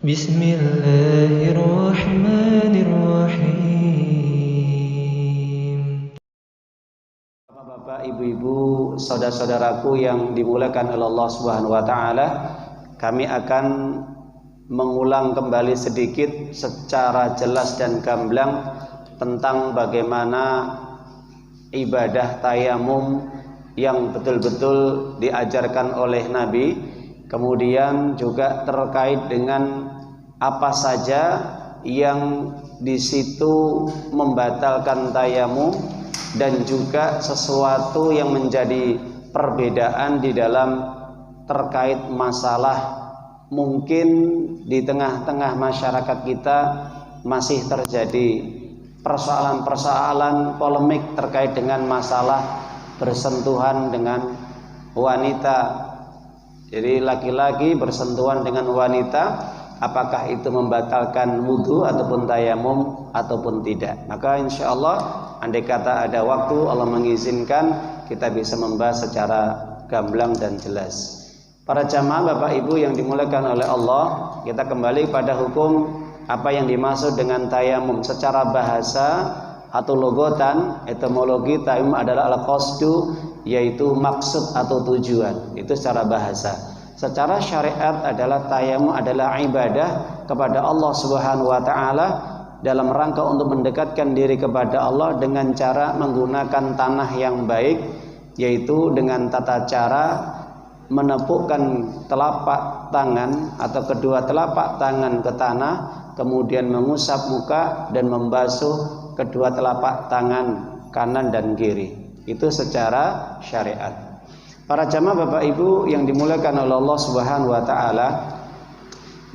Bismillahirrahmanirrahim. Bapak, ibu-ibu, saudara-saudaraku yang dimuliakan oleh Allah Subhanahu wa taala, kami akan mengulang kembali sedikit secara jelas dan gamblang tentang bagaimana ibadah tayamum yang betul-betul diajarkan oleh Nabi, kemudian juga terkait dengan apa saja yang di situ membatalkan tayamum dan juga sesuatu yang menjadi perbedaan di dalam terkait masalah mungkin di tengah-tengah masyarakat kita masih terjadi persoalan-persoalan polemik terkait dengan masalah bersentuhan dengan wanita. Jadi laki-laki bersentuhan dengan wanita, apakah itu membatalkan wudhu ataupun tayamum ataupun tidak. Maka insya Allah andai kata ada waktu, Allah mengizinkan, kita bisa membahas secara gamblang dan jelas. Para jamaah Bapak Ibu yang dimuliakan oleh Allah, kita kembali pada hukum apa yang dimaksud dengan tayamum secara bahasa atau logotan. Etimologi tayamum adalah al-qasdu, yaitu maksud atau tujuan. Itu secara bahasa. Secara syariat adalah tayamum adalah ibadah kepada Allah Subhanahu wa taala dalam rangka untuk mendekatkan diri kepada Allah dengan cara menggunakan tanah yang baik, yaitu dengan tata cara menepukkan telapak tangan atau kedua telapak tangan ke tanah, kemudian mengusap muka dan membasuh kedua telapak tangan kanan dan kiri. Itu secara syariat. Para jamaah Bapak Ibu yang dimuliakan oleh Allah Subhanahu wa taala,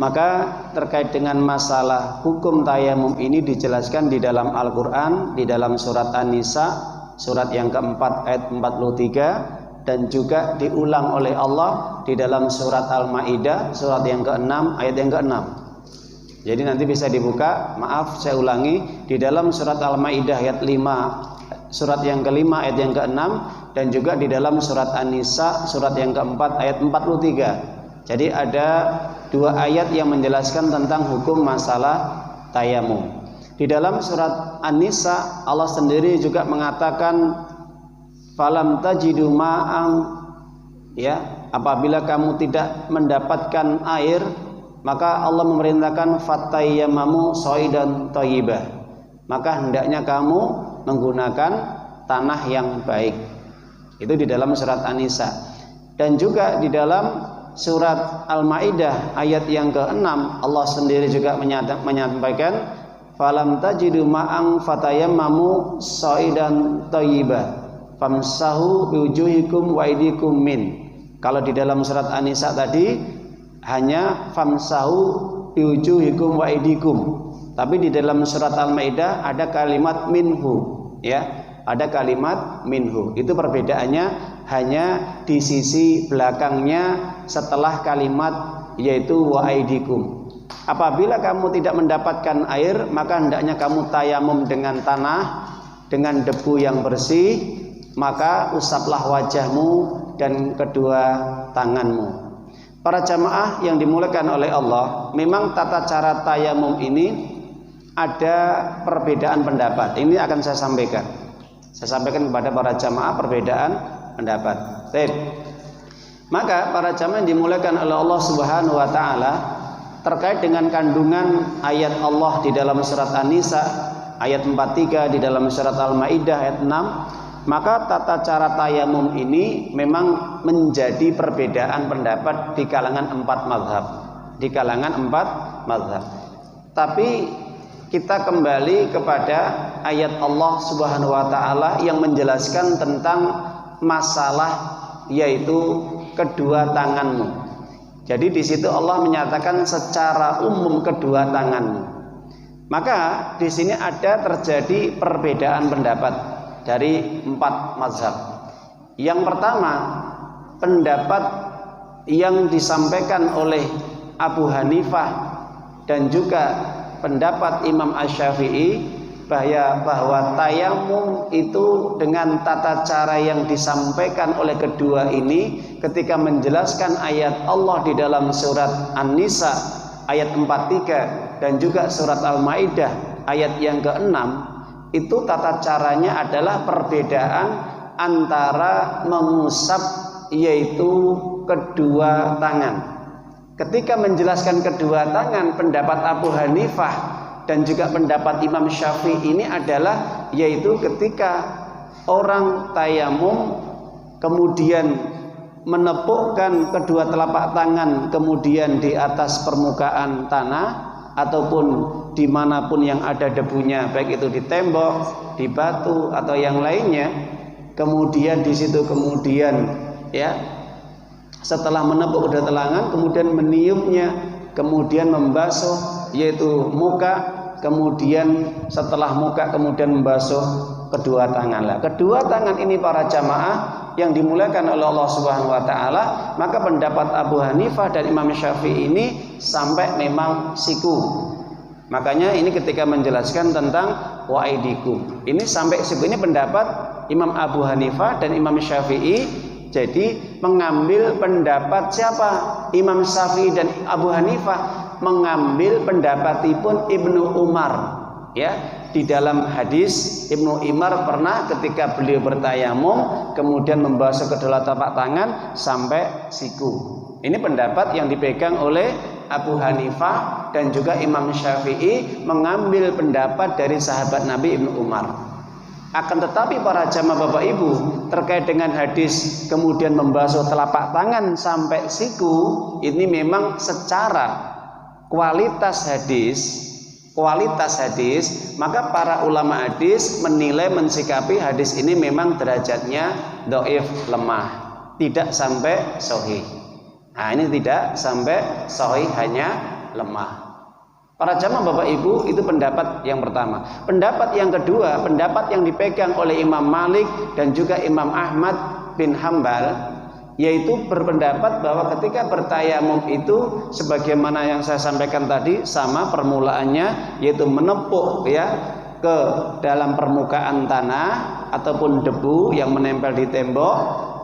maka terkait dengan masalah hukum tayamum ini dijelaskan di dalam Al-Qur'an, di dalam surat An-Nisa surat yang keempat ayat 43, dan juga diulang oleh Allah di dalam surat Al-Maidah surat yang ke-6 ayat yang ke-6. Jadi nanti bisa dibuka, maaf saya ulangi, di dalam surat Al-Maidah ayat 5 surat yang ke-5 ayat yang ke-6, dan juga di dalam surat An-Nisa surat yang keempat ayat 43. Jadi ada dua ayat yang menjelaskan tentang hukum masalah tayamum. Di dalam surat An-Nisa Allah sendiri juga mengatakan falam tajidu ma'ang, ya, apabila kamu tidak mendapatkan air, maka Allah memerintahkan fatayyamamu shaidan thayyibah, maka hendaknya kamu menggunakan tanah yang baik. Itu di dalam surat An-Nisa. Dan juga di dalam surat Al-Maidah ayat yang ke-6 Allah sendiri juga menyampaikan falam tajidu ma'ang fatayammamu shaidan thayyibah famsahu biwujuhikum wa aydikum min. Kalau di dalam surat An-Nisa tadi hanya famsahu biwujuhikum wa aydikum, tapi di dalam surat Al-Maidah ada kalimat minhu, ya, ada kalimat minhu. Itu perbedaannya hanya di sisi belakangnya setelah kalimat yaitu wa aydikum. Apabila kamu tidak mendapatkan air, maka hendaknya kamu tayamum dengan tanah, dengan debu yang bersih, maka usaplah wajahmu dan kedua tanganmu. Para jamaah yang dimuliakan oleh Allah, memang tata cara tayamum ini ada perbedaan pendapat. Ini akan saya sampaikan. Saya sampaikan kepada para jamaah perbedaan pendapat. Baik. Maka para jamaah yang dimuliakan oleh Allah Subhanahu wa taala, terkait dengan kandungan ayat Allah di dalam surat An-Nisa ayat 43, di dalam surat Al-Maidah ayat 6, maka tata cara tayamum ini memang menjadi perbedaan pendapat di kalangan empat mazhab. Di kalangan empat mazhab. Tapi kita kembali kepada ayat Allah Subhanahu wa taala yang menjelaskan tentang masalah yaitu kedua tanganmu. Jadi di situ Allah menyatakan secara umum kedua tanganmu. Maka di sini ada terjadi perbedaan pendapat dari empat mazhab. Yang pertama, pendapat yang disampaikan oleh Abu Hanifah dan juga pendapat Imam Asy-Syafi'i bahwa tayamum itu dengan tata cara yang disampaikan oleh kedua ini ketika menjelaskan ayat Allah di dalam surat An-Nisa ayat 43 dan juga surat Al-Maidah ayat yang ke-6, itu tata caranya adalah perbedaan antara mengusap yaitu kedua tangan. Ketika menjelaskan kedua tangan, pendapat Abu Hanifah dan juga pendapat Imam Syafi'i ini adalah yaitu ketika orang tayamum kemudian menepukkan kedua telapak tangan kemudian di atas permukaan tanah ataupun dimanapun yang ada debunya, baik itu di tembok, di batu atau yang lainnya, kemudian di situ kemudian ya setelah menepuk kedua tangan kemudian meniupnya, kemudian membasuh yaitu muka, kemudian setelah muka kemudian membasuh kedua tangan. Lah, kedua tangan ini para jamaah yang dimuliakan oleh Allah Subhanahu wa taala, maka pendapat Abu Hanifah dan Imam Syafi'i ini sampai memang siku. Makanya ini ketika menjelaskan tentang waidikum, ini sampai siku, ini pendapat Imam Abu Hanifah dan Imam Syafi'i. Jadi mengambil pendapat siapa? Imam Syafi'i dan Abu Hanifah mengambil pendapatipun Ibnu Umar. Ya, di dalam hadis Ibnu Umar pernah ketika beliau bertayamum kemudian membasuh kedua telapak tangan sampai siku. Ini pendapat yang dipegang oleh Abu Hanifah dan juga Imam Syafi'i mengambil pendapat dari sahabat Nabi Ibnu Umar. Akan tetapi para jamaah Bapak Ibu, terkait dengan hadis kemudian membasuh telapak tangan sampai siku, ini memang secara kualitas hadis, maka para ulama hadis menilai mensikapi hadis ini memang derajatnya dhaif, lemah, tidak sampai sahih. Nah, ini tidak sampai sahih, hanya lemah. Para jamaah Bapak Ibu, itu pendapat yang pertama. Pendapat yang kedua, pendapat yang dipegang oleh Imam Malik dan juga Imam Ahmad bin Hambal, yaitu berpendapat bahwa ketika bertayamum itu sebagaimana yang saya sampaikan tadi, sama permulaannya, yaitu menepuk ya ke dalam permukaan tanah ataupun debu yang menempel di tembok,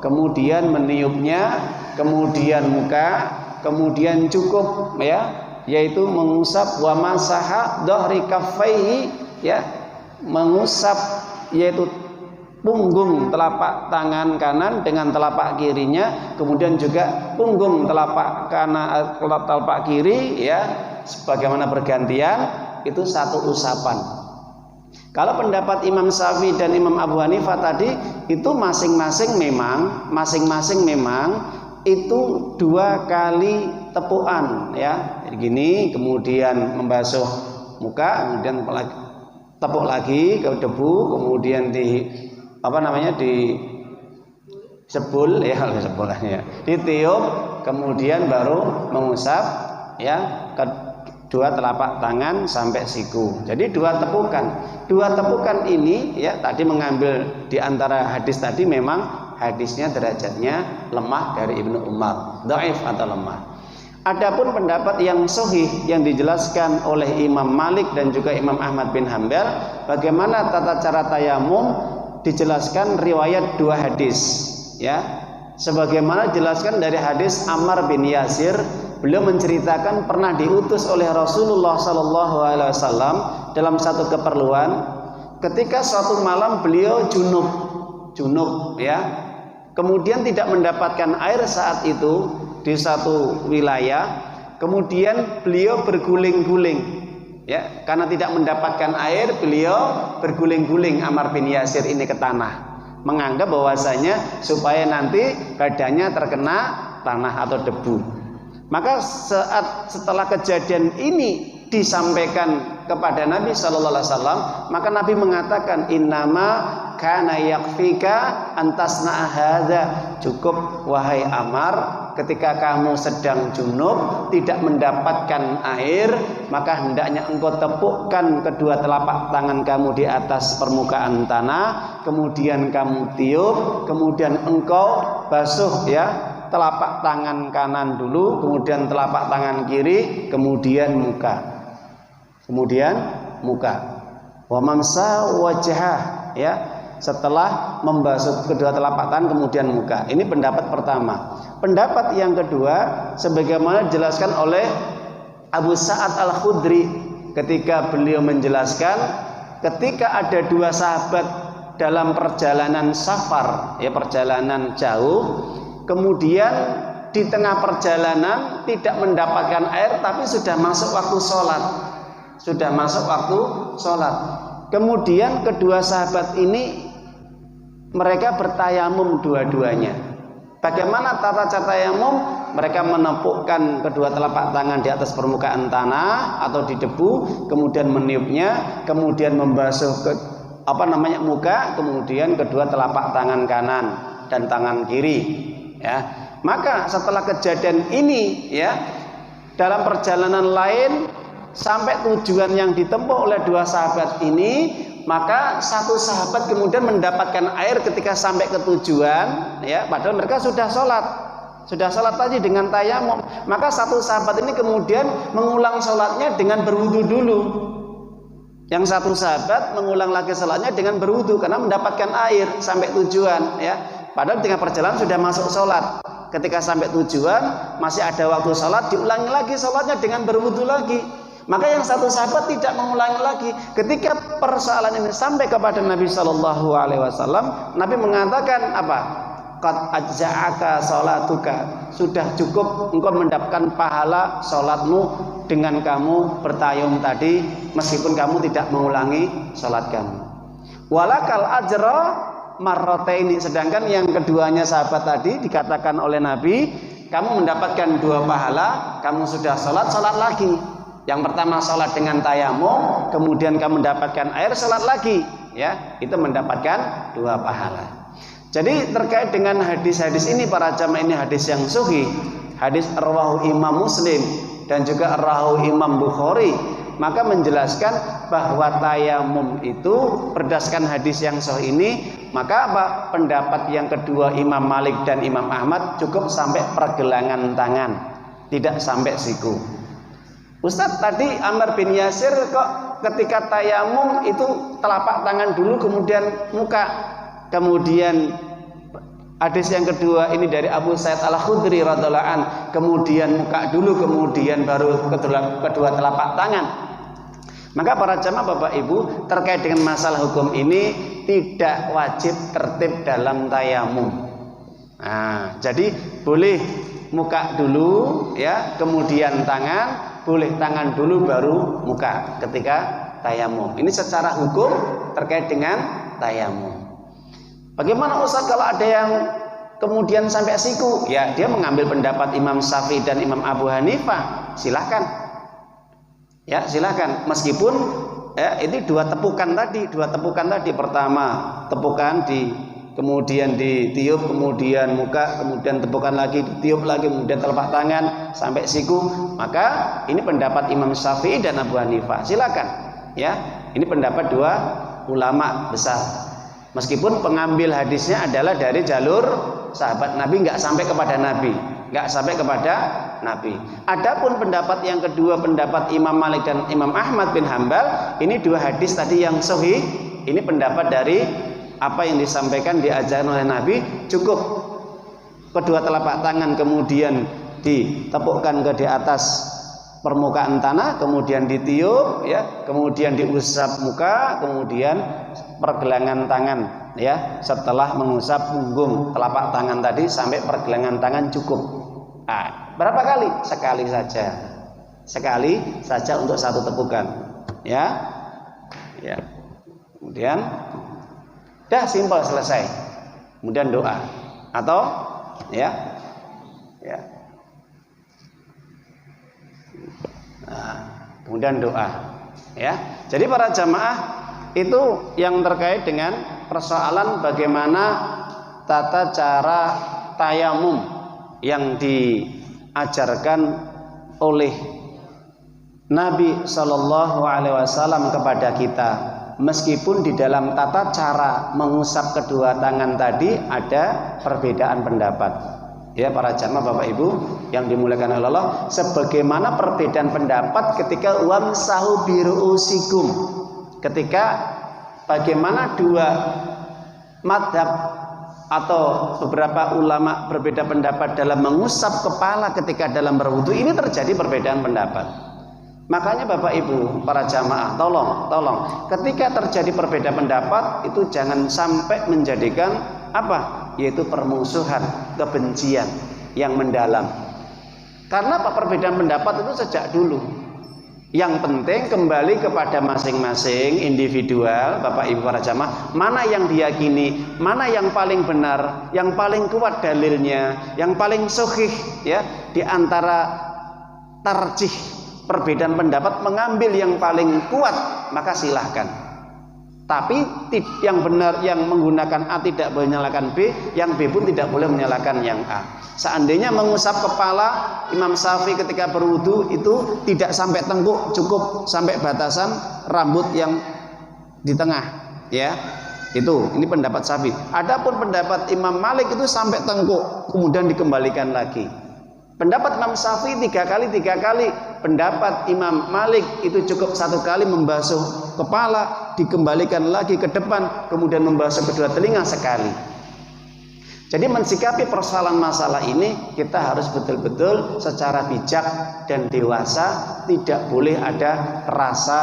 kemudian meniupnya, kemudian muka, kemudian cukup ya, yaitu mengusap wa masaha dhahri kaffaihi, ya, mengusap yaitu punggung telapak tangan kanan dengan telapak kirinya, kemudian juga punggung telapak kanan telapak kiri ya, sebagaimana bergantian, itu satu usapan. Kalau pendapat Imam Syafi'i dan Imam Abu Hanifah tadi itu masing-masing memang itu 2 kali tepukan ya, gini, kemudian membasuh muka, kemudian tepuk lagi ke debu, kemudian di sebul ya, ditiup, kemudian baru mengusap ya kedua telapak tangan sampai siku. Jadi 2 tepukan ini ya, tadi mengambil di antara hadis tadi memang hadisnya derajatnya lemah dari Ibnu Umar, dhaif atau lemah. Adapun pendapat yang sahih yang dijelaskan oleh Imam Malik dan juga Imam Ahmad bin Hambal, bagaimana tata cara tayamum, dijelaskan riwayat 2 hadis ya. Sebagaimana dijelaskan dari hadis Ammar bin Yasir, beliau menceritakan pernah diutus oleh Rasulullah SAW dalam satu keperluan. Ketika suatu malam beliau junub ya, kemudian tidak mendapatkan air saat itu di satu wilayah, kemudian beliau berguling-guling ya, karena tidak mendapatkan air beliau berguling-guling Ammar bin Yasir ini ke tanah, menganggap bahwasanya supaya nanti badannya terkena tanah atau debu. Maka setelah kejadian ini disampaikan kepada Nabi Sallallahu Alaihi Wasallam, maka Nabi mengatakan, innama kana yakfika antasna hadza, cukup wahai Ammar, ketika kamu sedang junub tidak mendapatkan air, maka hendaknya engkau tepukkan kedua telapak tangan kamu di atas permukaan tanah, kemudian kamu tiup, kemudian engkau basuh ya telapak tangan kanan dulu, kemudian telapak tangan kiri, kemudian muka. Wa mamsa wajhah ya, setelah membasuh kedua telapak tangan kemudian muka. Ini pendapat pertama. Pendapat yang kedua sebagaimana dijelaskan oleh Abu Sa'ad Al-Khudri ketika beliau menjelaskan ketika ada dua sahabat dalam perjalanan safar, ya perjalanan jauh, kemudian di tengah perjalanan tidak mendapatkan air tapi sudah masuk waktu sholat. Sudah masuk waktu sholat. Kemudian kedua sahabat ini mereka bertayamum dua-duanya. Bagaimana tata cara tayamum? Mereka menepukkan kedua telapak tangan di atas permukaan tanah atau di debu, kemudian meniupnya, kemudian membasuh muka, kemudian kedua telapak tangan kanan dan tangan kiri. Ya, maka setelah kejadian ini, ya, dalam perjalanan lain sampai tujuan yang ditempuh oleh dua sahabat ini, maka satu sahabat kemudian mendapatkan air ketika sampai ke tujuan, ya, padahal mereka sudah sholat tadi dengan tayamum. Maka satu sahabat ini kemudian mengulang sholatnya dengan berwudu dulu. Yang satu sahabat mengulang lagi sholatnya dengan berwudu karena mendapatkan air sampai tujuan, ya. Padahal di tengah perjalanan sudah masuk sholat. Ketika sampai tujuan masih ada waktu sholat, diulangi lagi sholatnya dengan berwudu lagi. Maka yang satu sahabat tidak mengulangi lagi. Ketika persoalan ini sampai kepada Nabi Shallallahu Alaihi Wasallam, Nabi mengatakan apa? Qad ajza'aka sholatuka, sudah cukup engkau mendapatkan pahala sholatmu dengan kamu bertayamum tadi, meskipun kamu tidak mengulangi sholat kamu. Walakal ajra marrataini, sedangkan yang keduanya sahabat tadi dikatakan oleh Nabi, kamu mendapatkan dua pahala, kamu sudah sholat lagi. Yang pertama sholat dengan tayamum, kemudian kamu mendapatkan air, sholat lagi, ya, itu mendapatkan dua pahala. Jadi terkait dengan hadis-hadis ini para jamaah, ini hadis yang sahih, hadis rawahu Imam Muslim dan juga rawahu Imam Bukhari, maka menjelaskan bahwa tayamum itu berdasarkan hadis yang sahih ini, maka apa? Pendapat yang kedua Imam Malik dan Imam Ahmad cukup sampai pergelangan tangan, tidak sampai siku. Ustadz, tadi Ammar bin Yasir kok ketika tayamum itu telapak tangan dulu kemudian muka, kemudian hadis yang kedua ini dari Abu Sa'id Al-Khudri radhiyallahu an, kemudian muka dulu kemudian baru kedua telapak tangan. Maka para jamaah Bapak Ibu, terkait dengan masalah hukum ini tidak wajib tertib dalam tayamum. Nah, jadi boleh muka dulu, ya, kemudian tangan, boleh tangan dulu baru muka ketika tayamum. Ini secara hukum terkait dengan tayamum. Bagaimana Ustaz kalau ada yang kemudian sampai siku? Ya, dia mengambil pendapat Imam Syafi'i dan Imam Abu Hanifah. Silahkan. Ya, silahkan. Meskipun ya, ini dua tepukan tadi. Pertama tepukan kemudian ditiup, kemudian muka, kemudian tepukan lagi, ditiup lagi, kemudian telapak tangan sampai siku. Maka ini pendapat Imam Syafi'i dan Abu Hanifah. Silakan. Ya, ini pendapat dua ulama besar. Meskipun pengambil hadisnya adalah dari jalur sahabat Nabi, nggak sampai kepada Nabi. Adapun pendapat yang kedua, pendapat Imam Malik dan Imam Ahmad bin Hambal, ini dua hadis tadi yang sahih. Ini pendapat dari apa yang disampaikan diajarkan oleh Nabi, cukup kedua telapak tangan kemudian ditepukkan ke di atas permukaan tanah, kemudian ditiup, ya, kemudian diusap muka, kemudian pergelangan tangan, ya, setelah mengusap punggung telapak tangan tadi sampai pergelangan tangan cukup. Nah, berapa kali? Sekali saja untuk satu tepukan, ya, ya. Kemudian dah simpel, selesai. Kemudian doa atau ya. Nah, kemudian doa, ya. Jadi para jamaah, itu yang terkait dengan persoalan bagaimana tata cara tayamum yang diajarkan oleh Nabi Shallallahu Alaihi Wasallam kepada kita. Meskipun di dalam tata cara mengusap kedua tangan tadi ada perbedaan pendapat, ya para jamaah Bapak Ibu yang dimuliakan oleh Allah, sebagaimana perbedaan pendapat ketika wamsahu biruusikum, ketika bagaimana dua madhab atau beberapa ulama berbeda pendapat dalam mengusap kepala ketika dalam berwudu, ini terjadi perbedaan pendapat. Makanya Bapak Ibu para jamaah, tolong ketika terjadi perbedaan pendapat itu jangan sampai menjadikan apa? Yaitu permusuhan, kebencian yang mendalam. Karena perbedaan pendapat itu sejak dulu. Yang penting kembali kepada masing-masing individual, Bapak Ibu para jamaah, mana yang diyakini, mana yang paling benar, yang paling kuat dalilnya, yang paling sahih ya, di antara tarjih perbedaan pendapat mengambil yang paling kuat, maka silahkan. Tapi yang benar, yang menggunakan A tidak boleh menyalahkan B, yang B pun tidak boleh menyalahkan yang A. Seandainya mengusap kepala, Imam Syafi'i ketika berwudu itu tidak sampai tengkuk, cukup sampai batasan rambut yang di tengah, ya. Ini pendapat Syafi'i. Adapun pendapat Imam Malik itu sampai tengkuk, kemudian dikembalikan lagi. Pendapat Imam Syafi'i 3 kali. Pendapat Imam Malik itu cukup 1 kali membasuh kepala, dikembalikan lagi ke depan, kemudian membasuh kedua telinga sekali. Jadi mensikapi persoalan masalah ini kita harus betul-betul secara bijak dan dewasa, tidak boleh ada rasa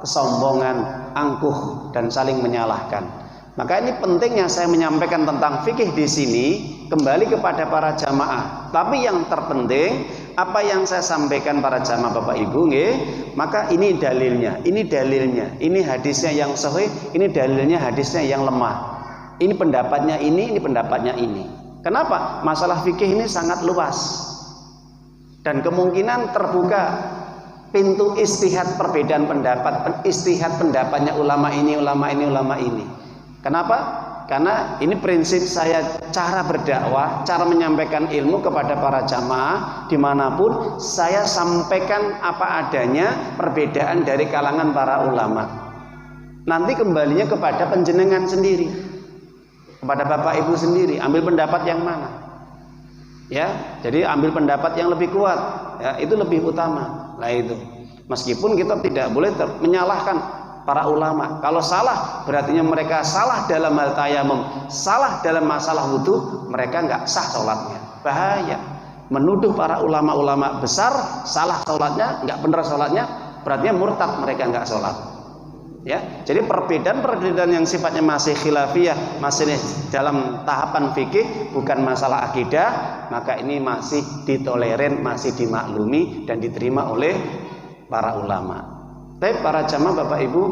kesombongan, angkuh dan saling menyalahkan. Maka ini pentingnya saya menyampaikan tentang fikih di sini kembali kepada para jamaah. Tapi yang terpenting apa yang saya sampaikan para jamaah Bapak Ibu, maka ini dalilnya, ini hadisnya yang sahih, ini dalilnya hadisnya yang lemah. Ini pendapatnya ini pendapatnya ini. Kenapa? Masalah fikih ini sangat luas. Dan kemungkinan terbuka pintu istihad perbedaan pendapat, istihad pendapatnya ulama ini. Kenapa? Karena ini prinsip saya cara berdakwah, cara menyampaikan ilmu kepada para jamaah dimanapun saya sampaikan apa adanya perbedaan dari kalangan para ulama. Nanti kembalinya kepada penjenengan sendiri, kepada Bapak Ibu sendiri, ambil pendapat yang mana? Ya, jadi ambil pendapat yang lebih kuat, ya, itu lebih utama. Nah itu, meskipun kita tidak boleh menyalahkan para ulama. Kalau salah, berarti mereka salah dalam hal tayamum, salah dalam masalah wudu, mereka nggak sah sholatnya. Bahaya. Menuduh para ulama-ulama besar salah sholatnya, nggak benar sholatnya, berarti murtad, mereka nggak sholat. Ya, jadi perbedaan yang sifatnya masih khilafiyah, masih dalam tahapan fikih, bukan masalah akidah, maka ini masih ditolerir, masih dimaklumi dan diterima oleh para ulama. Tapi para jamaah Bapak Ibu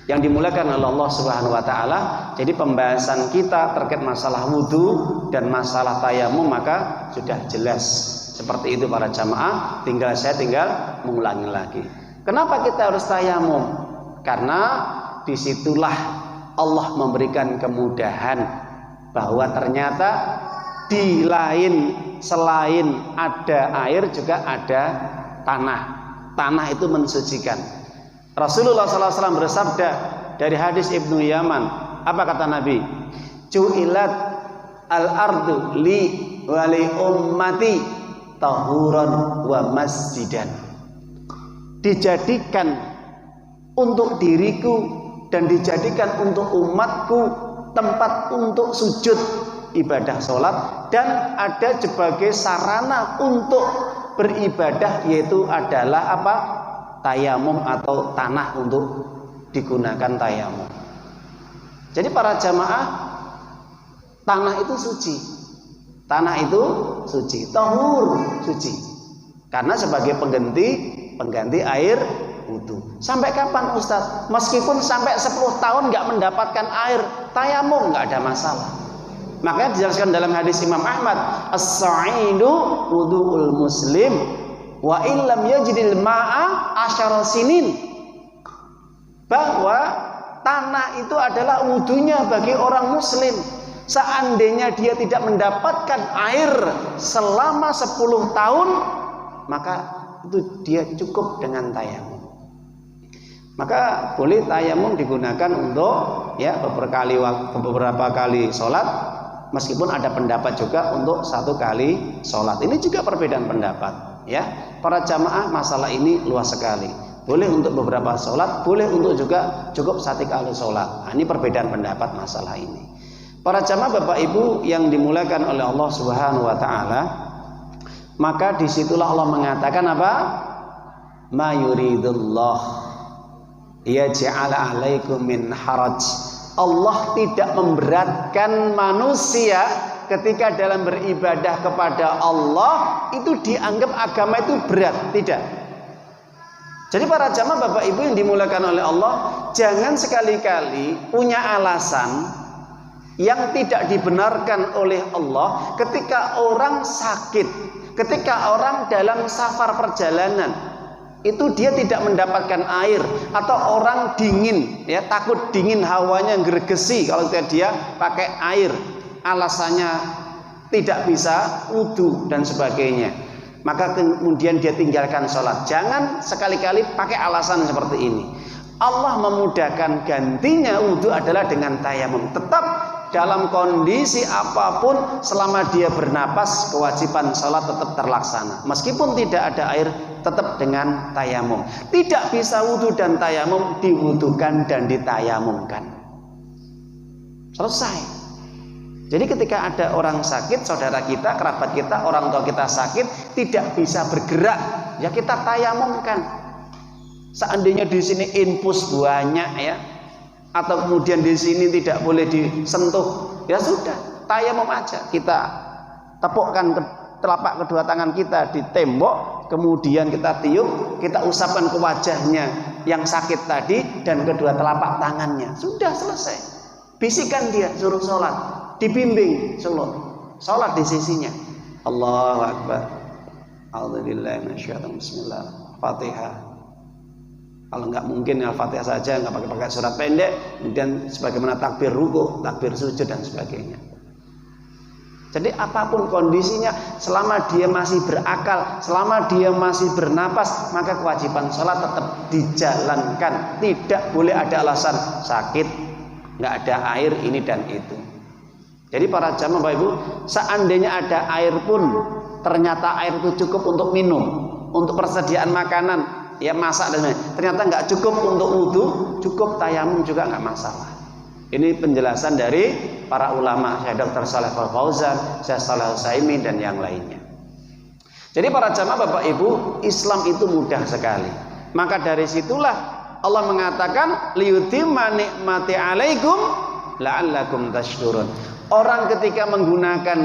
yang dimuliakan oleh Allah Subhanahu wa taala, jadi pembahasan kita terkait masalah wudu dan masalah tayamum maka sudah jelas. Seperti itu para jamaah, saya tinggal mengulangi lagi. Kenapa kita harus tayamum? Karena disitulah Allah memberikan kemudahan bahwa ternyata di selain ada air juga ada tanah. Tanah itu mensucikan. Rasulullah SAW bersabda dari hadis Ibnu Yaman, apa kata Nabi? Ju'ilat al-ardu li wa li ummati tahuran wa masjidan. Dijadikan untuk diriku dan dijadikan untuk umatku tempat untuk sujud ibadah sholat, dan ada sebagai sarana untuk beribadah, yaitu adalah tayamum atau tanah untuk digunakan tayamum. Jadi para jamaah, tanah itu suci, tahur, suci, karena sebagai pengganti air wudu. Sampai kapan Ustaz? Meskipun sampai 10 tahun nggak mendapatkan air, tayamum nggak ada masalah. Makanya dijelaskan dalam hadis Imam Ahmad, as-sa'idu wudu'ul muslim wa illam yajidil ma'a asyara sinin, bahwa tanah itu adalah wudunya bagi orang muslim. Seandainya dia tidak mendapatkan air selama 10 tahun, maka itu dia cukup dengan tayamum. Maka boleh tayamum digunakan untuk beberapa kali sholat, meskipun ada pendapat juga untuk 1 kali sholat. Ini juga perbedaan pendapat, ya. Para jamaah masalah ini luas sekali. Boleh untuk beberapa sholat, boleh untuk juga cukup 1 kali sholat. Nah, ini perbedaan pendapat masalah ini. Para jamaah Bapak Ibu yang dimuliakan oleh Allah Subhanahu wa taala, maka disitulah Allah mengatakan apa? ma yuridullah yaj'al 'alaikum min haraj. Allah tidak memberatkan manusia ketika dalam beribadah kepada Allah itu dianggap agama itu berat, tidak. Jadi para jamaah Bapak Ibu yang dimuliakan oleh Allah, jangan sekali-kali punya alasan yang tidak dibenarkan oleh Allah ketika orang sakit, ketika orang dalam safar perjalanan itu dia tidak mendapatkan air, atau orang dingin, ya takut dingin hawanya gergesi kalau dia pakai air, alasannya tidak bisa wudu dan sebagainya, maka kemudian dia tinggalkan sholat. Jangan sekali-kali pakai alasan seperti ini. Allah memudahkan, gantinya wudu adalah dengan tayamum. Tetap dalam kondisi apapun selama dia bernapas, kewajiban sholat tetap terlaksana. Meskipun tidak ada air, tetap dengan tayamum. Tidak bisa wudu dan tayamum, diwudukan dan ditayamumkan. Selesai. Jadi ketika ada orang sakit, saudara kita, kerabat kita, orang tua kita sakit, tidak bisa bergerak, ya kita tayamumkan. Seandainya di sini infus banyak, ya, atau kemudian di sini tidak boleh disentuh, ya sudah, tayamum aja. Kita tepukkan telapak kedua tangan kita di tembok, kemudian kita tiup, kita usapkan ke wajahnya yang sakit tadi dan kedua telapak tangannya. Sudah selesai. Bisikan dia, suruh sholat, dibimbing, sholat di sisinya. Allahu Akbar. A'udzubillahi minasyaitonir rajim. Bismillah. Fatihah. Kalau nggak mungkin Al-Fatihah saja, nggak pakai surat pendek, kemudian sebagaimana takbir ruku, takbir sujud dan sebagainya. Jadi apapun kondisinya, selama dia masih berakal, selama dia masih bernapas, maka kewajiban sholat tetap dijalankan. Tidak boleh ada alasan sakit, nggak ada air ini dan itu. Jadi para jamaah Bapak Ibu, seandainya ada air pun, ternyata air itu cukup untuk minum, untuk persediaan makanan, ya masak dan lain-lain, ternyata nggak cukup untuk wudu, cukup tayamum juga nggak masalah. Ini penjelasan dari para ulama, Syekh Dr. Shalih Al Fauzan, Syekh Shalih Al Utsaimin dan yang lainnya. Jadi para jamaah Bapak Ibu, Islam itu mudah sekali. Maka dari situlah Allah mengatakan liyutimma nikmati alaikum la'allakum tashkurun. Orang ketika menggunakan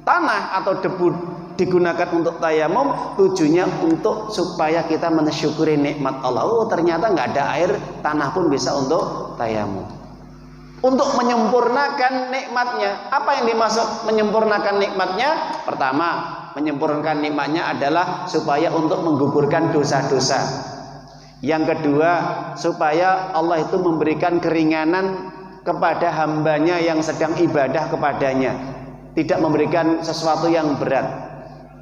tanah atau debu digunakan untuk tayamum, tujuannya untuk supaya kita mensyukuri nikmat Allah. Oh, ternyata nggak ada air, tanah pun bisa untuk tayamum. Untuk menyempurnakan nikmatnya. Apa yang dimaksud menyempurnakan nikmatnya? Pertama, menyempurnakan nikmatnya adalah supaya untuk menggugurkan dosa-dosa. Yang kedua, supaya Allah itu memberikan keringanan kepada hambanya yang sedang ibadah kepadanya, tidak memberikan sesuatu yang berat.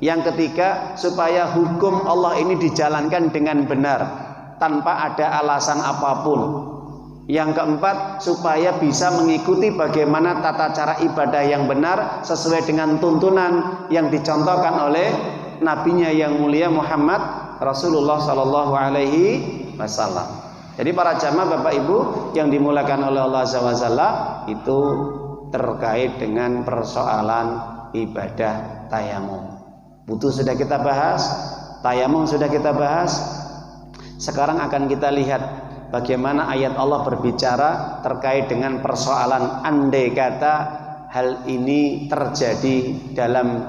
Yang ketiga, supaya hukum Allah ini dijalankan dengan benar tanpa ada alasan apapun. Yang keempat, supaya bisa mengikuti bagaimana tata cara ibadah yang benar sesuai dengan tuntunan yang dicontohkan oleh nabinya yang mulia Muhammad Rasulullah Sallallahu Alaihi Wasallam. Jadi para jamaah Bapak Ibu yang dimuliakan oleh Allah Azza wa Jalla, itu terkait dengan persoalan ibadah tayamum. Wudu sudah kita bahas, tayamum sudah kita bahas. Sekarang akan kita lihat bagaimana ayat Allah berbicara terkait dengan persoalan andai kata hal ini terjadi dalam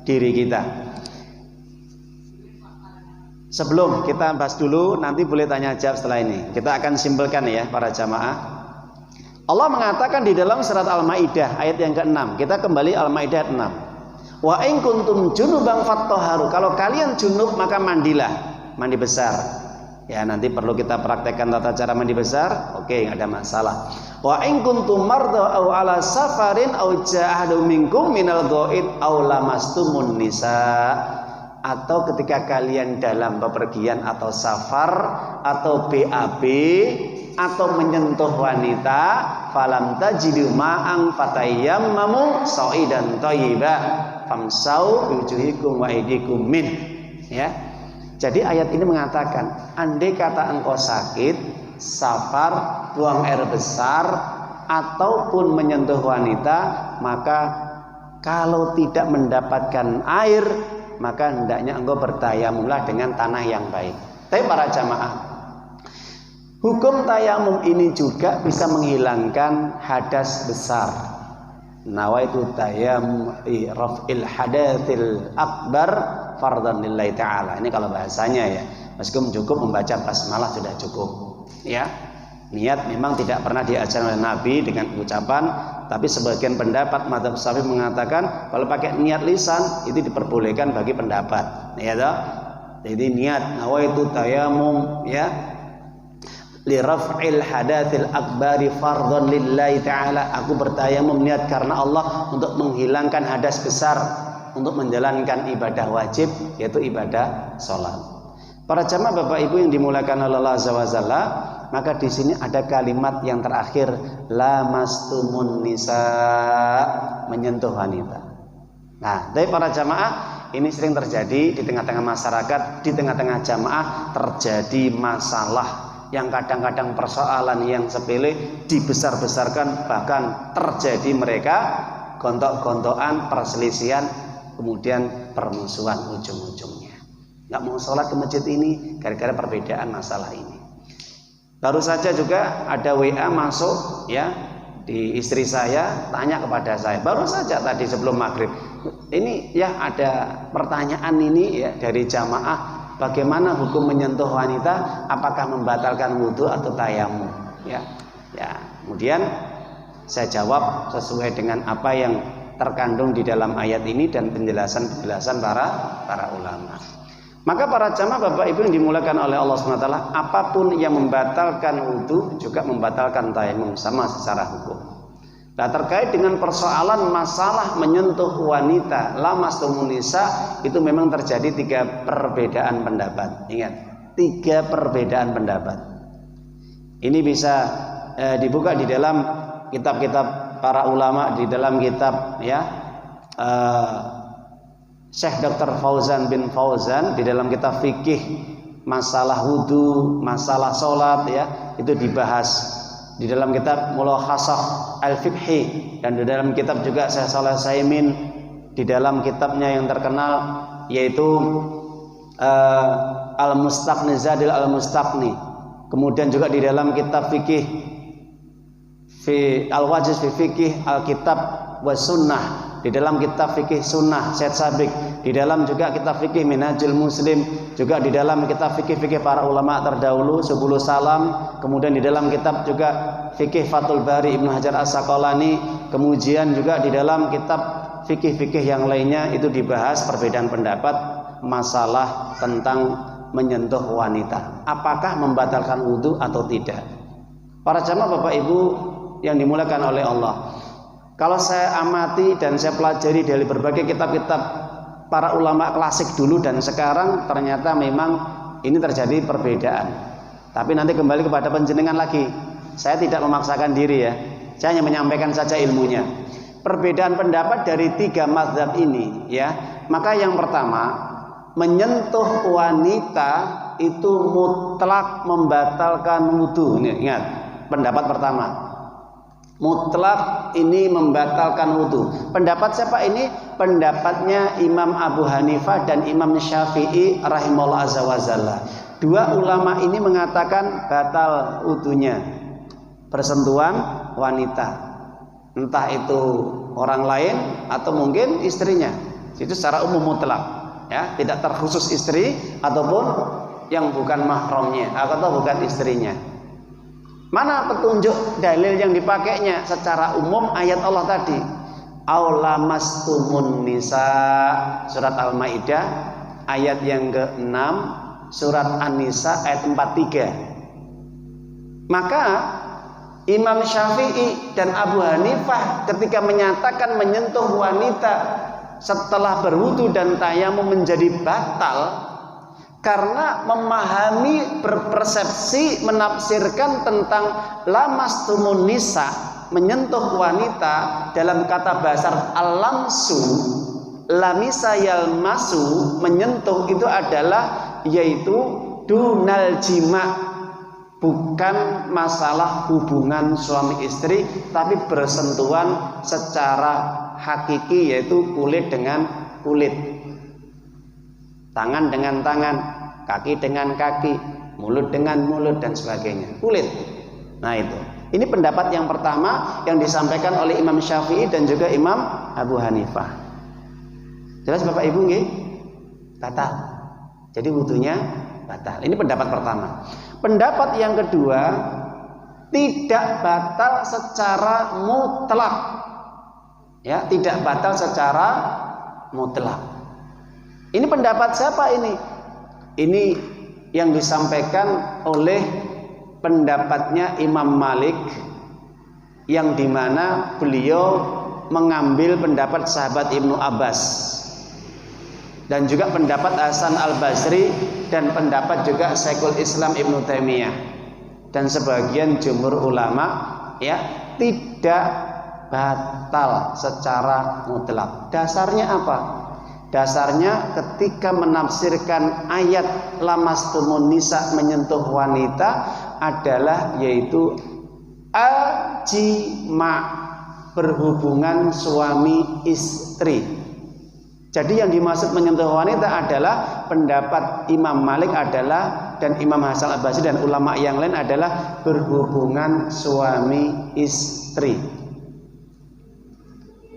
diri kita. Sebelum kita bahas dulu, nanti boleh tanya jawab setelah ini. Kita akan simpelkan ya para jamaah. Allah mengatakan di dalam surat Al-Maidah ayat yang ke-6. Kita kembali Al-Maidah 6. Wa in kuntum junuban fattahharu. Kalau kalian junub maka mandilah, mandi besar. Ya, nanti perlu kita praktekkan tata cara mandi besar. Oke, enggak ada masalah. Wa in kuntum marda aw ala safarin aw ja'ahadu minkum minal ghaid aw lamastumun nisa. Atau ketika kalian dalam bepergian atau safar atau BAB atau menyentuh wanita, falam tajidu ma'ang fatayyammamu sha'idan thayyiban famsau biwujuhikum wa aydikum min. Ya. Jadi ayat ini mengatakan, andai kata engkau sakit, safar, buang air besar ataupun menyentuh wanita, maka kalau tidak mendapatkan air, maka hendaknya engkau bertayamumlah dengan tanah yang baik. Tapi para jamaah, hukum tayamum ini juga bisa menghilangkan hadas besar. Nawaitu tayamum raf'il hadatsil akbar fardhan lillahi ta'ala. Ini kalau bahasanya ya. Meskipun cukup membaca basmalah sudah cukup. Ya. Niat memang tidak pernah diajarkan oleh Nabi dengan ucapan, tapi sebagian pendapat madzhab Syafi'i mengatakan kalau pakai niat lisan itu diperbolehkan bagi pendapat. Ya toh? Jadi niat nawaitu tayamum ya li raf'il hadatsil akbari fardhon lillahi ta'ala. Aku bertayamum niat karena Allah untuk menghilangkan hadas besar, untuk menjalankan ibadah wajib yaitu ibadah salat. Para jamaah Bapak Ibu yang dimuliakan oleh Allah Azza wa Jalla, maka di sini ada kalimat yang terakhir, lamastumun nisa, menyentuh wanita. Nah, dari para jamaah ini sering terjadi di tengah-tengah masyarakat, di tengah-tengah jamaah terjadi masalah yang kadang-kadang persoalan yang sepele dibesar-besarkan, bahkan terjadi mereka gontok-gontokan, perselisihan, kemudian permusuhan ujung-ujungnya. Nggak mau sholat ke masjid ini gara-gara perbedaan masalah ini. Baru saja juga ada WA masuk ya di istri saya, tanya kepada saya baru saja tadi sebelum maghrib, ini ya ada pertanyaan ini ya dari jamaah, bagaimana hukum menyentuh wanita, apakah membatalkan wudhu atau tayamum ya. Kemudian saya jawab sesuai dengan apa yang terkandung di dalam ayat ini dan penjelasan para ulama. Maka para jamaah Bapak Ibu yang dimuliakan oleh Allah SWT, apapun yang membatalkan wudhu juga membatalkan tayamum, sama secara hukum. Nah, terkait dengan persoalan masalah menyentuh wanita, lamastumun nisa, itu memang terjadi 3 perbedaan pendapat. Ingat, 3 perbedaan pendapat. Ini bisa dibuka di dalam kitab-kitab para ulama, di dalam kitab ya Syekh Dr. Fauzan bin Fauzan di dalam kitab fikih masalah wudu, masalah sholat ya, itu dibahas di dalam kitab Mulakhasah Al-Fiqhi, dan di dalam kitab juga Syekh Shalih Al-Utsaimin di dalam kitabnya yang terkenal yaitu Al-Mustaqni, Zadil Al-Mustaqni. Kemudian juga di dalam kitab fikih Al-Wajiz fi Fikih Al-Kitab wa Sunnah, di dalam kitab fikih sunnah Syed Sabiq, di dalam juga kitab fikih Minhajul Muslim, juga di dalam kitab fikih para ulama terdahulu Subulus Salam, kemudian di dalam kitab juga fikih Fathul Bari Ibnu Hajar As-Saqalani, kemudian juga di dalam kitab fikih-fikih yang lainnya itu dibahas perbedaan pendapat masalah tentang menyentuh wanita, apakah membatalkan wudhu atau tidak. Para jamaah Bapak Ibu yang dimuliakan oleh Allah, kalau saya amati dan saya pelajari dari berbagai kitab-kitab para ulama klasik dulu dan sekarang, ternyata memang ini terjadi perbedaan. Tapi nanti kembali kepada panjenengan lagi. Saya tidak memaksakan diri ya. Saya hanya menyampaikan saja ilmunya. Perbedaan pendapat dari 3 mazhab ini ya. Maka yang pertama, menyentuh wanita itu mutlak membatalkan wudu. Ingat, pendapat pertama. Mutlak ini membatalkan wudhu. Pendapat siapa ini? Pendapatnya Imam Abu Hanifah dan Imam Syafi'i rahimahullah azza wa jalla. 2 ulama ini mengatakan batal wudhunya bersentuhan wanita, entah itu orang lain atau mungkin istrinya. Itu secara umum mutlak ya, tidak terkhusus istri ataupun yang bukan mahramnya atau bukan istrinya. Mana petunjuk dalil yang dipakainya? Secara umum ayat Allah tadi, aulamastumun nisa, surat Al-Maidah ayat yang ke-6, surat An-Nisa ayat 43. Maka Imam Syafi'i dan Abu Hanifah ketika menyatakan menyentuh wanita setelah berwudu dan tayamum menjadi batal, karena memahami, berpersepsi, menafsirkan tentang lamastumun nisa, menyentuh wanita, dalam kata bahasa al-lamsu, lamisa yalmasu, menyentuh itu adalah yaitu dunal jima, bukan masalah hubungan suami istri, tapi bersentuhan secara hakiki, yaitu kulit dengan kulit, tangan dengan tangan, kaki dengan kaki, mulut dengan mulut dan sebagainya. Kulit. Nah itu. Ini pendapat yang pertama yang disampaikan oleh Imam Syafi'i dan juga Imam Abu Hanifah. Jelas Bapak Ibu nggih? Batal. Jadi wudunya batal. Ini pendapat pertama. Pendapat yang kedua, tidak batal secara mutlak. Ya, tidak batal secara mutlak. Ini pendapat siapa ini? Ini yang disampaikan oleh pendapatnya Imam Malik, yang dimana beliau mengambil pendapat sahabat Ibnu Abbas dan juga pendapat Hasan Al-Basri dan pendapat juga Syekhul Islam Ibnu Taimiyah dan sebagian jumhur ulama, ya, tidak batal secara mutlak. Dasarnya apa? Dasarnya ketika menafsirkan ayat lamastumun nisa, menyentuh wanita, adalah yaitu ajima, berhubungan suami istri. Jadi yang dimaksud menyentuh wanita adalah pendapat Imam Malik adalah, dan Imam Hasan Al-Basri dan ulama yang lain adalah berhubungan suami istri.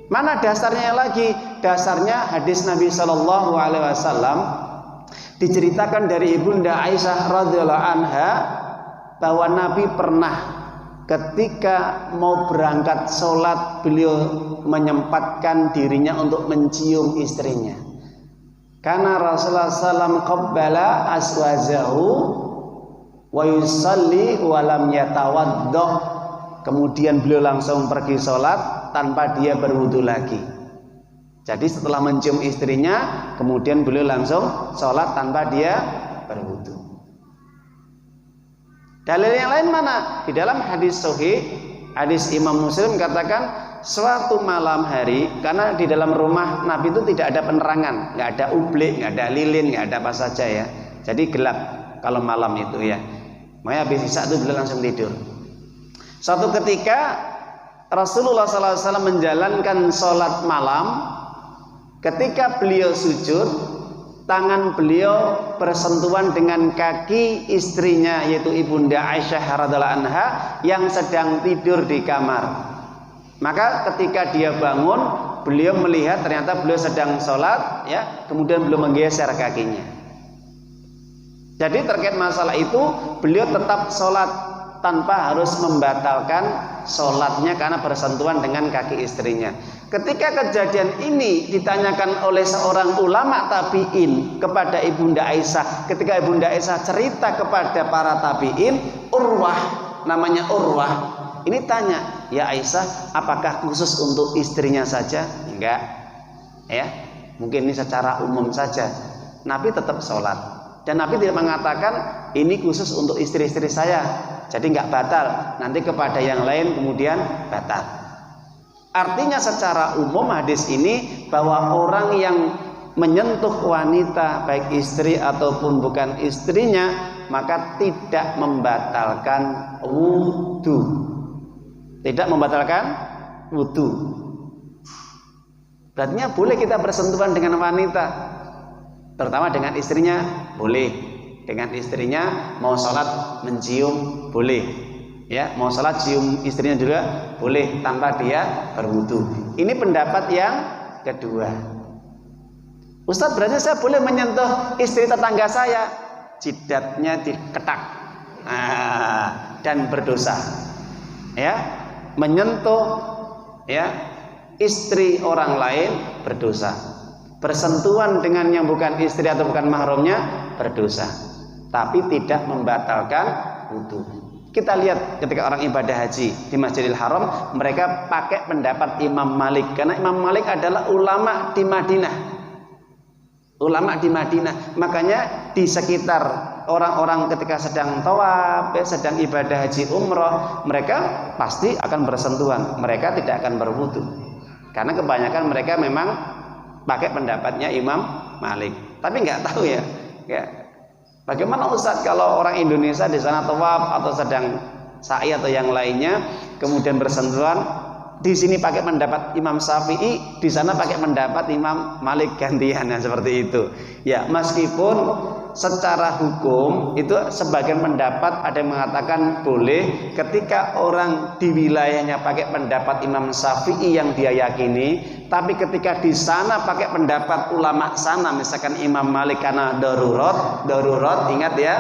Mana dasarnya lagi? Dasarnya hadis Nabi Shallallahu Alaihi Wasallam, diceritakan dari Ibunda Aisyah radhiyallahu anha bahwa Nabi pernah ketika mau berangkat sholat, beliau menyempatkan dirinya untuk mencium istrinya. Karena Rasulullah SAW qabbala aswajahu wa yusalli wa lam yatawaddo. Kemudian beliau langsung pergi sholat tanpa dia berwudu lagi. Jadi setelah mencium istrinya, kemudian beliau langsung sholat tanpa dia berwudu. Dalil yang lain mana? Di dalam hadis sahih, hadis Imam Muslim katakan suatu malam hari, karena di dalam rumah Nabi itu tidak ada penerangan, nggak ada ublik, nggak ada lilin, nggak ada apa saja ya. Jadi gelap kalau malam itu ya. Makanya habis isya itu beliau langsung tidur. Suatu ketika Rasulullah SAW menjalankan sholat malam. Ketika beliau sujud, tangan beliau bersentuhan dengan kaki istrinya, yaitu Ibunda Aisyah radhiyallahu anha yang sedang tidur di kamar. Maka ketika dia bangun, beliau melihat ternyata beliau sedang sholat, ya, kemudian beliau menggeser kakinya. Jadi terkait masalah itu, beliau tetap sholat tanpa harus membatalkan sholatnya karena bersentuhan dengan kaki istrinya. Ketika kejadian ini ditanyakan oleh seorang ulama tabi'in kepada Ibunda Aisyah, ketika Ibunda Aisyah cerita kepada para tabi'in, Urwah, namanya Urwah, ini tanya, ya Aisyah, apakah khusus untuk istrinya saja? Enggak, ya, mungkin ini secara umum saja. Nabi tetap sholat, dan Nabi tidak mengatakan ini khusus untuk istri-istri saya, jadi nggak batal, nanti kepada yang lain kemudian batal. Artinya secara umum hadis ini bahwa orang yang menyentuh wanita, baik istri ataupun bukan istrinya, maka tidak membatalkan wudu. Tidak membatalkan wudu. Berarti boleh kita bersentuhan dengan wanita, terutama dengan istrinya boleh. Dengan istrinya mau sholat mencium boleh. Ya, mau sholat cium istrinya juga boleh tanpa dia berwudu. Ini pendapat yang kedua. Ustadz, berarti saya boleh menyentuh istri tetangga saya, jidatnya diketak, dan berdosa. Ya, menyentuh ya istri orang lain berdosa. Bersentuhan dengan yang bukan istri atau bukan mahramnya berdosa, tapi tidak membatalkan wudu. Kita lihat ketika orang ibadah haji di Masjidil Haram, mereka pakai pendapat Imam Malik, karena Imam Malik adalah ulama di Madinah. Ulama di Madinah, makanya di sekitar orang-orang ketika sedang tawaf, sedang ibadah haji umroh, mereka pasti akan bersentuhan, mereka tidak akan berwudu, karena kebanyakan mereka memang pakai pendapatnya Imam Malik. Tapi nggak tahu ya. Bagaimana Ustadz kalau orang Indonesia di sana tawaf atau sedang sa'i atau yang lainnya, kemudian bersentuhan, di sini pakai pendapat Imam Syafi'i, di sana pakai pendapat Imam Malik gantian, seperti itu. Ya, meskipun secara hukum itu sebagian pendapat ada yang mengatakan boleh ketika orang di wilayahnya pakai pendapat Imam Syafi'i yang dia yakini, tapi ketika di sana pakai pendapat ulama sana, misalkan Imam Malik karena darurat, ingat ya,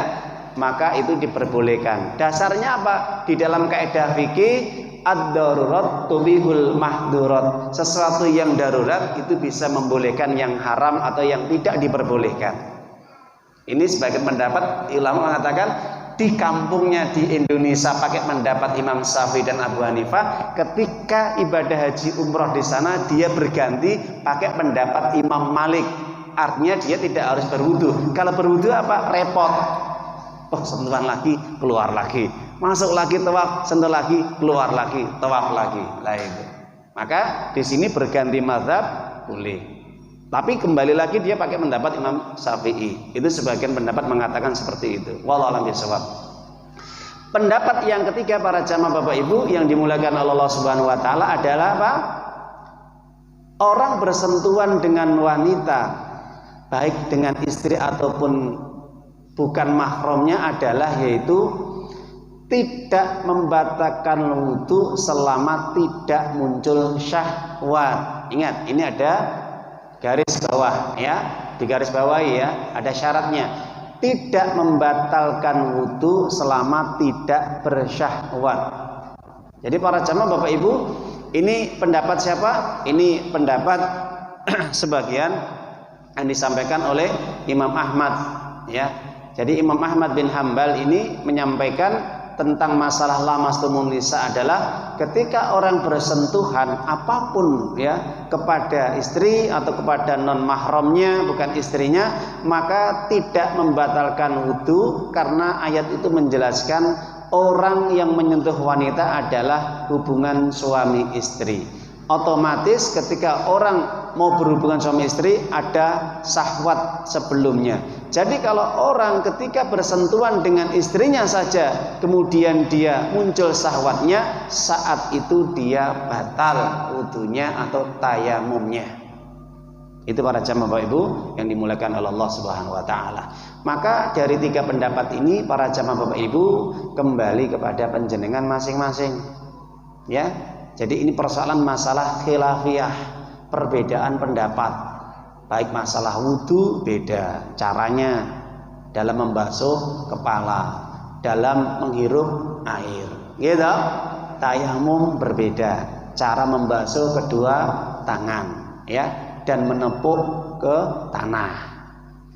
maka itu diperbolehkan. Dasarnya apa? Di dalam kaidah fikih ad-darurat tubihul mahdurat. Sesuatu yang darurat itu bisa membolehkan yang haram atau yang tidak diperbolehkan. Ini sebagian pendapat ulama mengatakan di kampungnya di Indonesia pakai pendapat Imam Syafi'i dan Abu Hanifah, ketika ibadah haji umroh di sana dia berganti pakai pendapat Imam Malik. Artinya dia tidak harus berwudu. Kalau berwudu apa? Repot. Oh, sentuhan lagi, keluar lagi. Masuk lagi tawaf, sentuh lagi, keluar lagi, tawaf lagi. Lah itu. Maka di sini berganti mazhab boleh. Tapi kembali lagi dia pakai pendapat Imam Syafi'i. Itu sebagian pendapat mengatakan seperti itu. Wallahu a'lam bishawab. Pendapat yang ketiga para jamaah Bapak Ibu yang dimuliakan Allah Subhanahu wa taala adalah apa? Orang bersentuhan dengan wanita baik dengan istri ataupun bukan mahramnya adalah yaitu tidak membatalkan wudu selama tidak muncul syahwat. Ingat, ini ada garis bawah ya, di garis bawah ya, ada syaratnya. Tidak membatalkan wudu selama tidak bersyahwat. Jadi para jamaah Bapak Ibu, ini pendapat siapa? Ini pendapat sebagian yang disampaikan oleh Imam Ahmad ya. Jadi Imam Ahmad bin Hambal ini menyampaikan tentang masalah lamastumun nisa adalah ketika orang bersentuhan apapun ya kepada istri atau kepada non mahramnya bukan istrinya, maka tidak membatalkan wudu karena ayat itu menjelaskan orang yang menyentuh wanita adalah hubungan suami istri. Otomatis ketika orang mau berhubungan suami istri ada syahwat sebelumnya. Jadi kalau orang ketika bersentuhan dengan istrinya saja kemudian dia muncul syahwatnya, saat itu dia batal wudunya atau tayamumnya. Itu para jamaah Bapak Ibu yang dimuliakan oleh Allah Subhanahu wa taala. Maka dari tiga pendapat ini para jamaah Bapak Ibu kembali kepada panjenengan masing-masing. Ya. Jadi ini persoalan masalah khilafiyah, perbedaan pendapat. Baik masalah wudu beda caranya dalam membasuh kepala, dalam menghirup air. Gitu. Tayamum berbeda, cara membasuh kedua tangan, ya, dan menepuk ke tanah.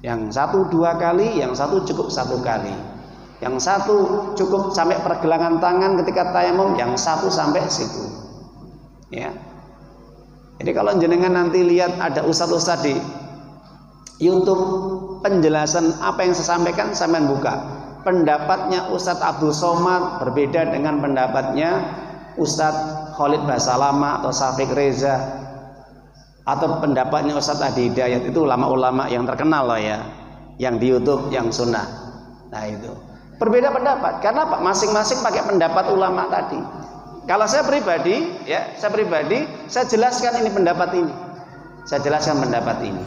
Yang satu 2 kali, yang satu cukup 1 kali. Yang satu cukup sampai pergelangan tangan ketika tayamum, yang satu sampai siku. Ya. Jadi kalau jenengan nanti lihat ada ustadz-ustadz di YouTube penjelasan apa yang saya sampaikan, sampean buka. Pendapatnya Ustadz Abdul Somad berbeda dengan pendapatnya Ustadz Khalid Basalama atau Syafiq Reza, atau pendapatnya Ustadz Adi Hidayat. Itu ulama-ulama yang terkenal loh ya, yang di YouTube, yang sunnah. Nah itu berbeda pendapat karena apa? Masing-masing pakai pendapat ulama tadi. Kalau saya pribadi, ya, saya jelaskan ini pendapat ini. Saya jelaskan pendapat ini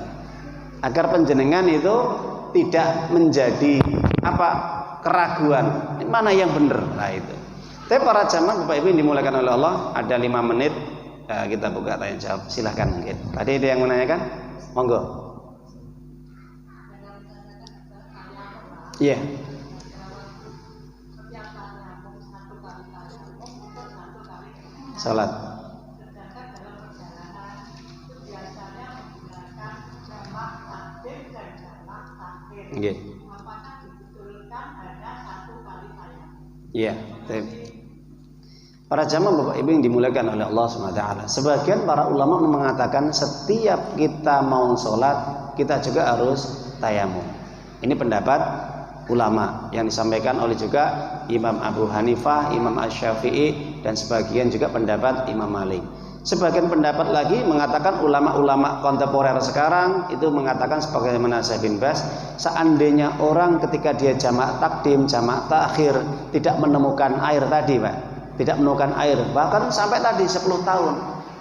agar penjenengan itu tidak menjadi apa? Keraguan. Mana yang benar? Nah itu. Tapi para jamaah Bapak Ibu yang dimuliakan oleh Allah, ada 5 menit kita buka tanya jawab. Silahkan mungkin. Tadi ada yang menanyakan? Monggo. Iya. Yeah. Salat. Nggih. Iya, para jamaah Bapak Ibu yang dimuliakan oleh Allah SWT. Sebagian para ulama mengatakan setiap kita mau sholat kita juga harus tayamum. Ini pendapat ulama yang disampaikan oleh juga Imam Abu Hanifah, Imam Asy-Syafi'i, dan sebagian juga pendapat Imam Malik. Sebagian pendapat lagi mengatakan ulama-ulama kontemporer sekarang itu mengatakan sebagaimana Syekh bin Baz, seandainya orang ketika dia jamak takdim, jamak takhir tidak menemukan air tadi, Pak, tidak menemukan air, bahkan sampai tadi 10 tahun,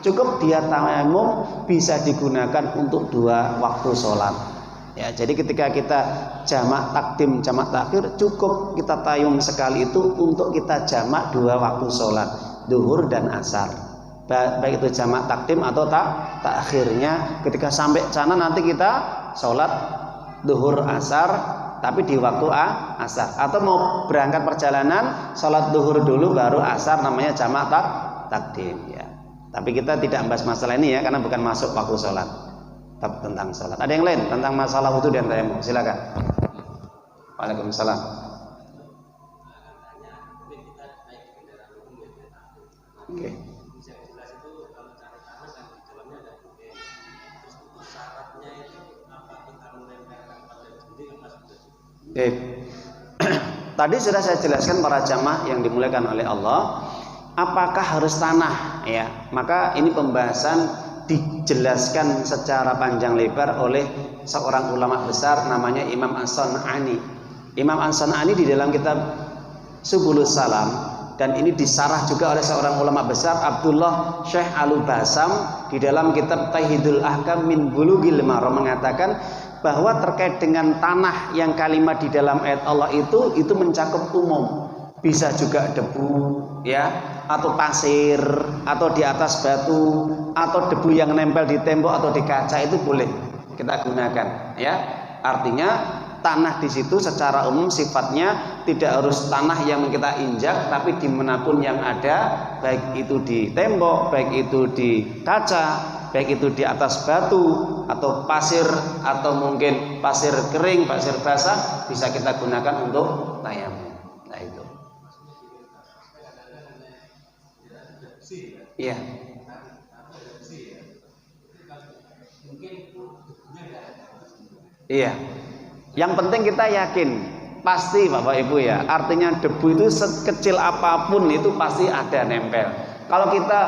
cukup dia tayamum bisa digunakan untuk 2 waktu sholat. Ya, jadi ketika kita jamak takdim, jamak takhir, cukup kita tayum sekali itu untuk kita jamak 2 waktu sholat, duhur dan asar. Baik itu jamak takdim atau takhirnya. Ketika sampai sana nanti kita sholat duhur asar, tapi di waktu asar. Atau mau berangkat perjalanan, sholat duhur dulu baru asar, namanya jamak takdim. Ya. Tapi kita tidak membahas masalah ini ya, karena bukan masuk waktu sholat. Tentang salat. Ada yang lain tentang masalah wudu dan tayamum? Silakan. Waalaikumsalam. Oke. Tadi sudah saya jelaskan para jamaah yang dimuliakan oleh Allah, apakah harus tanah ya? Maka ini pembahasan dijelaskan secara panjang lebar oleh seorang ulama besar namanya Imam As-San'ani. Imam As-San'ani di dalam kitab Subulus Salam, dan ini disarah juga oleh seorang ulama besar Abdullah Syekh Al-Basam di dalam kitab Taihidul Ahkam min Bulughil Maram, mengatakan bahwa terkait dengan tanah yang kalimat di dalam ayat Allah itu mencakup umum. Bisa juga debu ya, atau pasir, atau di atas batu, atau debu yang nempel di tembok atau di kaca, itu boleh kita gunakan ya. Artinya tanah di situ secara umum sifatnya tidak harus tanah yang kita injak, tapi dimanapun yang ada, baik itu di tembok, baik itu di kaca, baik itu di atas batu atau pasir, atau mungkin pasir kering, pasir basah, bisa kita gunakan untuk tayamum. Nah itu. Iya. Iya. Yang penting kita yakin, pasti Bapak Ibu ya. Artinya debu itu sekecil apapun itu pasti ada nempel. Kalau kita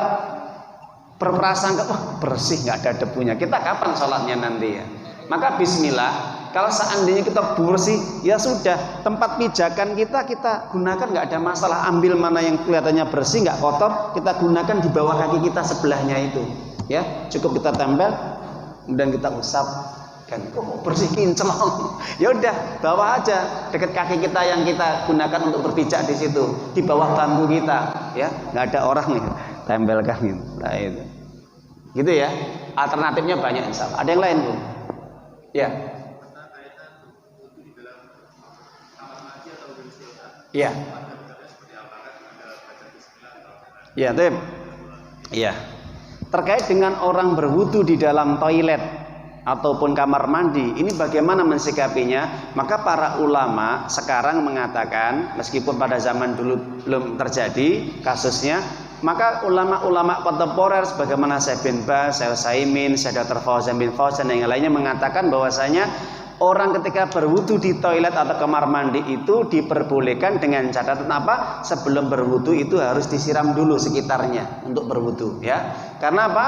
berprasangka wah bersih nggak ada debunya, kita kapan sholatnya nanti ya? Maka bismillah. Kalau seandainya kita bersih, ya sudah, tempat pijakan kita gunakan, nggak ada masalah. Ambil mana yang kelihatannya bersih, nggak kotor, kita gunakan di bawah kaki kita sebelahnya itu. Ya, cukup kita tempel, kemudian kita usap, kan kok bersih kinclong. Ya udah, bawa aja dekat kaki kita yang kita gunakan untuk berpijak di situ, di bawah bambu kita. Ya, nggak ada orang nih, tempelkan gitu. Nah itu, gitu ya. Alternatifnya banyak insya Allah. Ada yang lain Bu? Ya. Iya. Iya, Tim. Iya. Terkait dengan orang berwudu di dalam toilet ataupun kamar mandi, ini bagaimana mensikapinya? Maka para ulama sekarang mengatakan, meskipun pada zaman dulu belum terjadi kasusnya, maka ulama-ulama kontemporer sebagaimana Syekh bin Baz, Syekh Utsaimin, Syekh Dr. Fauzan bin Fauzan dan yang lainnya mengatakan bahwasanya orang ketika berwudu di toilet atau kamar mandi itu diperbolehkan dengan catatan apa? Sebelum berwudu itu harus disiram dulu sekitarnya untuk berwudu ya. Karena apa?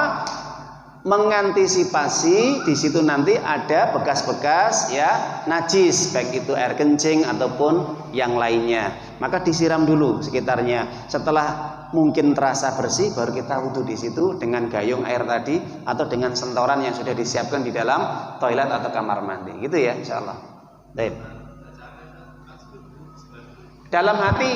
Mengantisipasi di situ nanti ada bekas-bekas ya najis, baik itu air kencing ataupun yang lainnya. Maka disiram dulu sekitarnya. Setelah mungkin terasa bersih, baru kita wudu di situ dengan gayung air tadi atau dengan sentoran yang sudah disiapkan di dalam toilet atau kamar mandi. Gitu ya, insyaallah. Baik. Dalam hati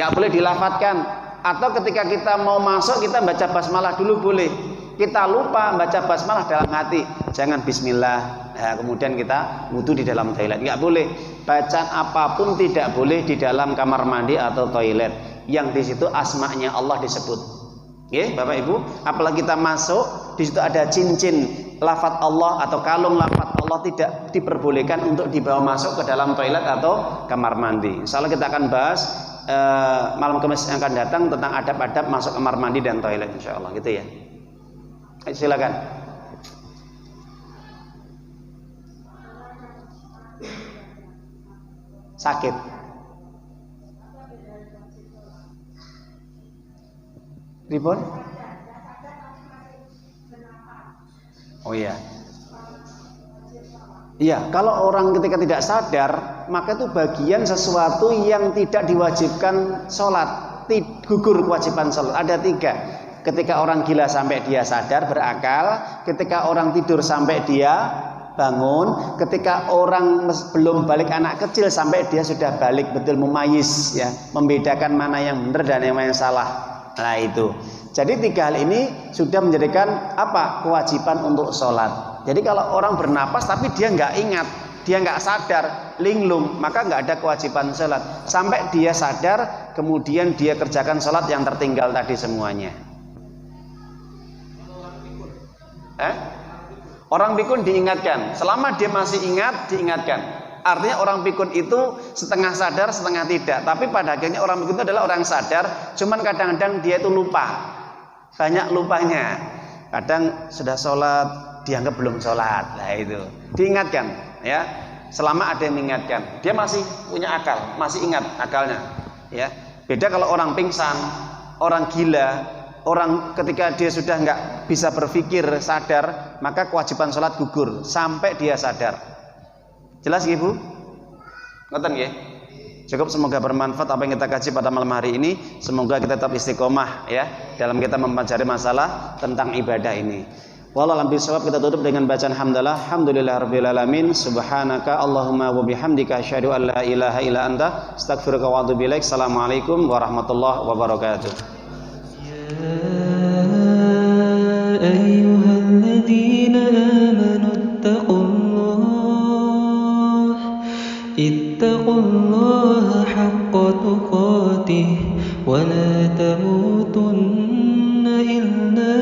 nggak boleh dilafadzkan, atau ketika kita mau masuk kita baca basmalah dulu boleh. Kita lupa baca basmalah dalam hati, jangan bismillah. Nah, kemudian kita wudu di dalam toilet, nggak boleh. Bacaan apapun tidak boleh di dalam kamar mandi atau toilet yang di situ asma'nya Allah disebut. Ya, Bapak Ibu, apalagi kita masuk di situ ada cincin lafaz Allah atau kalung lafaz Allah, tidak diperbolehkan untuk dibawa masuk ke dalam toilet atau kamar mandi. Insyaallah kita akan bahas malam Kamis yang akan datang tentang adab-adab masuk kamar mandi dan toilet insyaallah, gitu ya. Silakan. Sakit. Ribon? Oh iya. Iya, kalau orang ketika tidak sadar, maka itu bagian sesuatu yang tidak diwajibkan sholat, gugur kewajiban sholat. Ada 3. Ketika orang gila sampai dia sadar berakal, ketika orang tidur sampai dia bangun. Ketika orang belum balik anak kecil sampai dia sudah balik betul memayis ya, membedakan mana yang benar dan yang salah. Nah itu. Jadi 3 hal ini sudah menjadikan apa? Kewajiban untuk sholat. Jadi kalau orang bernapas tapi dia nggak ingat, dia nggak sadar, linglung, maka nggak ada kewajiban sholat. Sampai dia sadar, kemudian dia kerjakan sholat yang tertinggal tadi semuanya. Orang pikun diingatkan, selama dia masih ingat, diingatkan. Artinya orang pikun itu setengah sadar, setengah tidak. Tapi pada akhirnya orang pikun itu adalah orang sadar, cuman kadang-kadang dia itu lupa. Banyak lupanya. Kadang sudah sholat, dianggap belum sholat. Nah itu, diingatkan ya. Selama ada yang mengingatkan, dia masih punya akal, masih ingat akalnya ya. Beda kalau orang pingsan, orang gila, orang ketika dia sudah nggak bisa berpikir sadar, maka kewajiban sholat gugur sampai dia sadar. Jelas Ibu? Ngoten nggih? Cukup, semoga bermanfaat apa yang kita kaji pada malam hari ini. Semoga kita tetap istiqomah ya dalam kita mempelajari masalah tentang ibadah ini. Wallahu a'lam bishawab. Kita tutup dengan bacaan hamdalah. Alhamdulillahirabbil alamin. Subhanaka Allahumma wa bihamdika asyhadu an la ilaha illa anta astaghfiruka wa atubu ilaik. Assalamualaikum warahmatullahi wabarakatuh. أيها الذين آمنوا اتقوا الله حق تقاته ولا تموتن إلا